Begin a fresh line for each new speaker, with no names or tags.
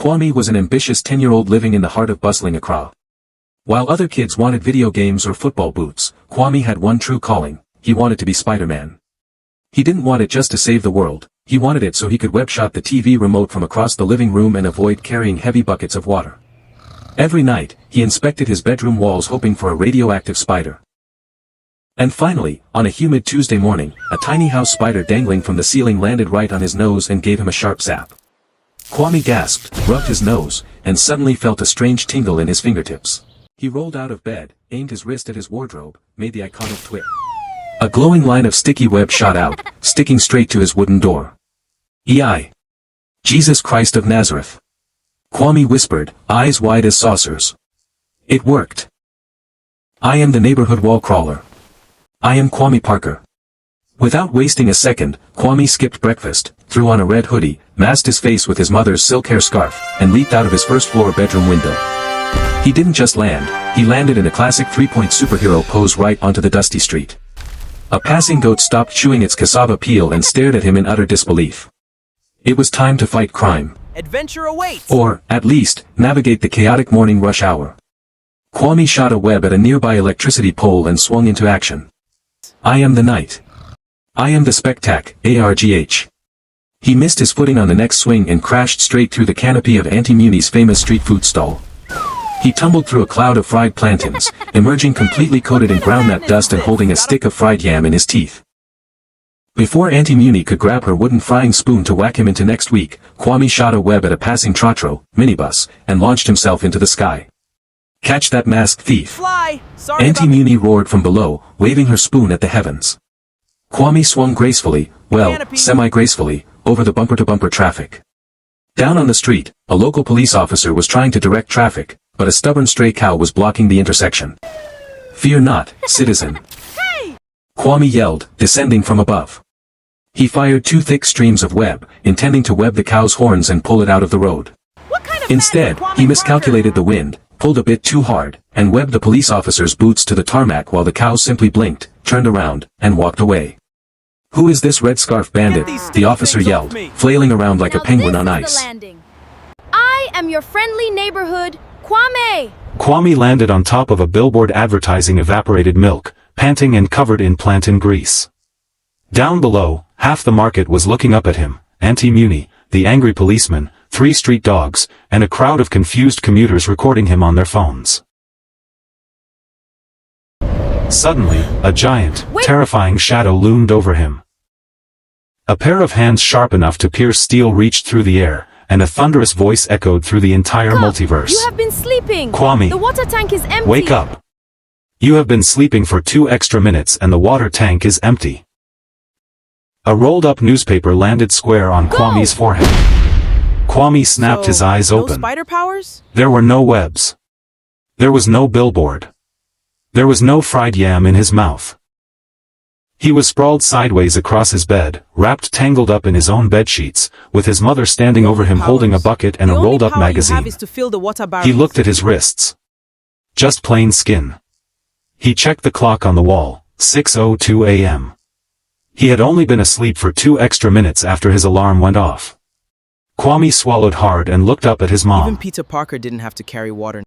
Kwame was an ambitious 10-year-old living in the heart of bustling Accra. While other kids wanted video games or football boots, Kwame had one true calling: he wanted to be Spider-Man. He didn't want it just to save the world, he wanted it so he could webshot the TV remote from across the living room and avoid carrying heavy buckets of water. Every night, he inspected his bedroom walls hoping for a radioactive spider. And finally, on a humid Tuesday morning, a tiny house spider dangling from the ceiling landed right on his nose and gave him a sharp zap. Kwame gasped, rubbed his nose, and suddenly felt a strange tingle in his fingertips. He rolled out of bed, aimed his wrist at his wardrobe, made the iconic twit. A glowing line of sticky web shot out, sticking straight to his wooden door. "Ei! Jesus Christ of Nazareth!" Kwame whispered, eyes wide as saucers. It worked. "I am the neighborhood wall crawler. I am Kwame Parker." Without wasting a second, Kwame skipped breakfast, threw on a red hoodie, masked his face with his mother's silk hair scarf, and leaped out of his first-floor bedroom window. He didn't just land, he landed in a classic three-point superhero pose right onto the dusty street. A passing goat stopped chewing its cassava peel and stared at him in utter disbelief. It was time to fight crime.
Adventure awaits! Or,
at least, navigate the chaotic morning rush hour. Kwame shot a web at a nearby electricity pole and swung into action. I am the knight. I am the spectac, ARGH. He missed his footing on the next swing and crashed straight through the canopy of Auntie Muni's famous street food stall. He tumbled through a cloud of fried plantains, emerging completely coated in groundnut dust and holding a stick of fried yam in his teeth. Before Auntie Muni could grab her wooden frying spoon to whack him into next week, Kwame shot a web at a passing trotro, minibus, and launched himself into the sky. Catch that masked thief!
Fly! Sorry
Auntie Muni roared from below, waving her spoon at the heavens. Kwame swung gracefully, semi-gracefully, over the bumper-to-bumper traffic. Down on the street, a local police officer was trying to direct traffic, but a stubborn stray cow was blocking the intersection. "Fear not, citizen,"
Hey!
Kwame yelled, descending from above. He fired two thick streams of web, intending to web the cow's horns and pull it out of the road.
What kind of
Instead, he miscalculated the wind, pulled a bit too hard, and webbed the police officer's boots to the tarmac while the cow simply blinked, turned around, and walked away. "Who is this red scarf bandit?" the officer yelled, flailing around like a penguin on ice.
I am your friendly neighborhood, Kwame!
Kwame landed on top of a billboard advertising evaporated milk, panting and covered in plantain grease. Down below, half the market was looking up at him, Auntie Muni, the angry policeman, 3 street dogs, and a crowd of confused commuters recording him on their phones. Suddenly, a giant, terrifying shadow loomed over him. A pair of hands sharp enough to pierce steel reached through the air, and a thunderous voice echoed through the entire multiverse.
You have been sleeping!
Kwame!
The water tank is empty!
Wake up! You have been sleeping for 2 extra minutes and the water tank is empty. A rolled-up newspaper landed square on Kwame's forehead. Kwame snapped his eyes open.
No spider powers?
There were no webs. There was no billboard. There was no fried yam in his mouth. He was sprawled sideways across his bed, wrapped tangled up in his own bedsheets, with his mother standing over him holding a bucket and a rolled-up magazine. He looked at his wrists. Just plain skin. He checked the clock on the wall, 6:02 a.m. He had only been asleep for 2 extra minutes after his alarm went off. Kwame swallowed hard and looked up at his mom.
Even Peter Parker didn't have to carry water.